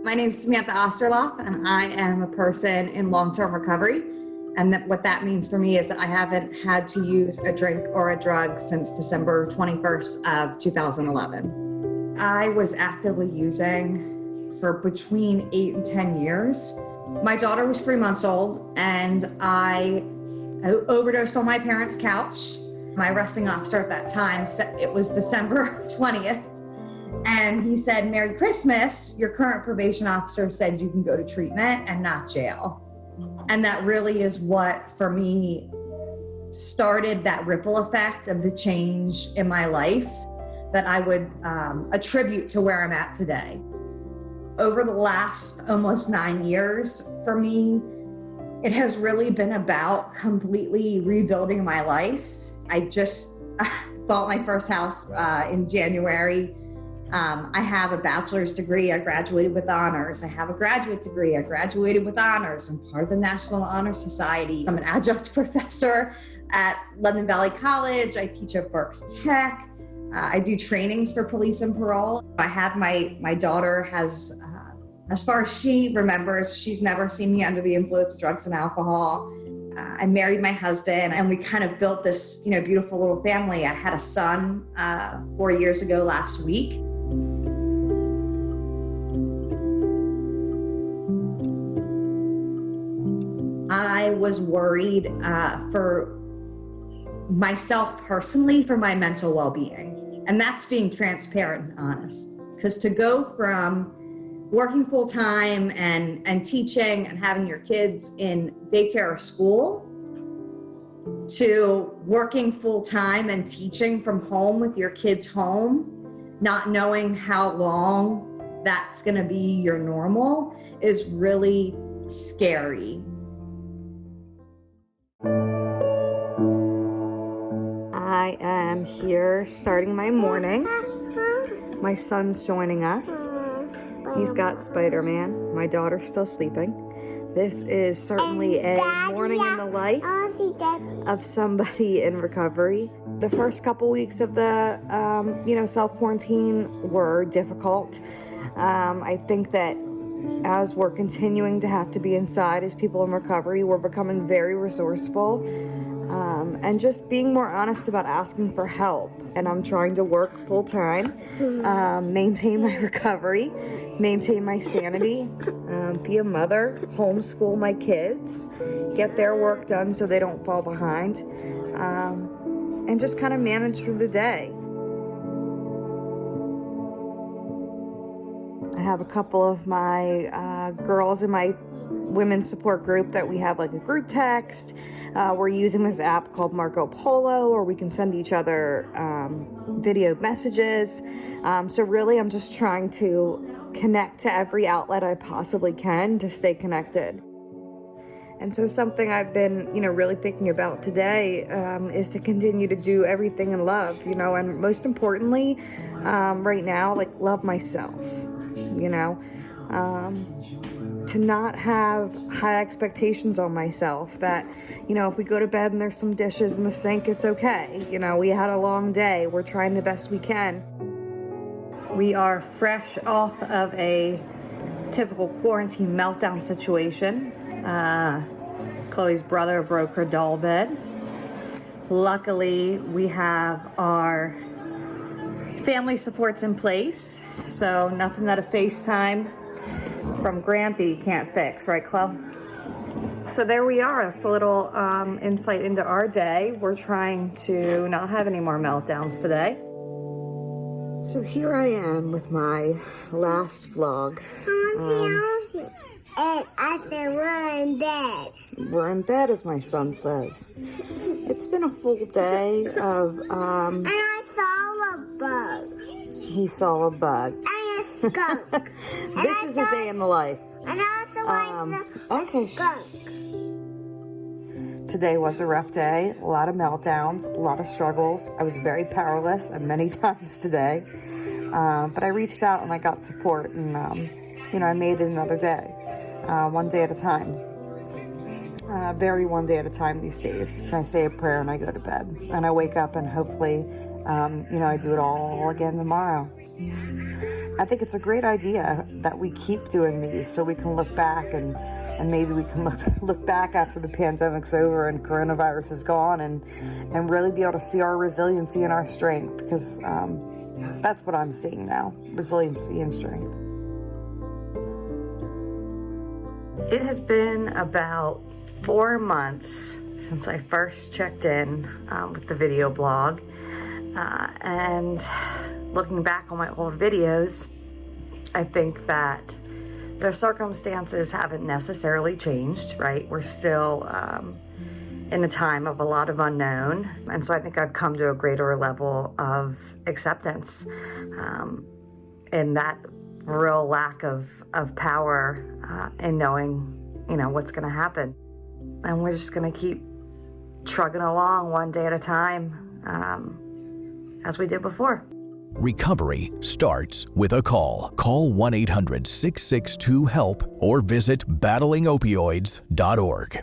My name is Samantha Osterloff, and I am a person in long-term recovery. And what that means for me is that I haven't had to use a drink or a drug since December 21st of 2011. I was actively using for between 8 and 10 years. My daughter was 3 months old, and I overdosed on my parents' couch. My arresting officer at that time said it was December 20th. And he said, "Merry Christmas. Your current probation officer said you can go to treatment and not jail." And that really is what, for me, started that ripple effect of the change in my life that I would attribute to where I'm at today. Over the last almost 9 years, for me, it has really been about completely rebuilding my life. I just bought my first house in January. I have a bachelor's degree. I graduated with honors. I have a graduate degree. I graduated with honors. I'm part of the National Honor Society. I'm an adjunct professor at London Valley College. I teach at Berks Tech. I do trainings for police and parole. I have my daughter has, as far as she remembers, she's never seen me under the influence of drugs and alcohol. I married my husband, and we kind of built this, beautiful little family. I had a son 4 years ago last week. I was worried for myself personally, for my mental well-being. And that's being transparent and honest. Because to go from working full-time and teaching and having your kids in daycare or school to working full-time and teaching from home with your kids home, not knowing how long that's going to be your normal, is really scary. I am here starting my morning. My son's joining us. He's got Spider-Man. My daughter's still sleeping. This is certainly a morning in the life of somebody in recovery. The first couple weeks of the, self-quarantine were difficult. I think that as we're continuing to have to be inside as people in recovery, we're becoming very resourceful. And just being more honest about asking for help. And I'm trying to work full time, maintain my recovery, maintain my sanity, be a mother, homeschool my kids, get their work done so they don't fall behind, and just kind of manage through the day. I have a couple of my girls in my women's support group that we have like a group text. We're using this app called Marco Polo, or we can send each other video messages. So really, I'm just trying to connect to every outlet I possibly can to stay connected. And so something I've been, really thinking about today is to continue to do everything in love, and most importantly, right now, love myself, to not have high expectations on myself that, if we go to bed and there's some dishes in the sink, it's okay. We had a long day. We're trying the best we can. We are fresh off of a typical quarantine meltdown situation. Chloe's brother broke her doll bed. Luckily, we have our family supports in place, so nothing that a FaceTime from Grampy can't fix, right, Chloe? So there we are. That's a little insight into our day. We're trying to not have any more meltdowns today. So here I am with my last vlog. And after we're in bed. We're in bed, as my son says. It's been a full day of... And I saw a bug. He saw a bug. And a skunk. This is a day in the life. And I also a skunk. Today was a rough day. A lot of meltdowns, a lot of struggles. I was very powerless many times today. But I reached out and I got support, and I made it another day. One day at a time. Very one day at a time these days. I say a prayer and I go to bed. And I wake up and hopefully, I do it all again tomorrow. I think it's a great idea that we keep doing these so we can look back and maybe we can look back after the pandemic's over and coronavirus is gone and really be able to see our resiliency and our strength, because that's what I'm seeing now, resiliency and strength. It has been about 4 months since I first checked in with the video blog, and looking back on my old videos, I think that the circumstances haven't necessarily changed, right? We're still in a time of a lot of unknown, and so I think I've come to a greater level of acceptance in that real lack of power in knowing, what's going to happen. And we're just going to keep trugging along one day at a time, as we did before. Recovery starts with a call. Call 1-800-662-HELP or visit battlingopioids.org.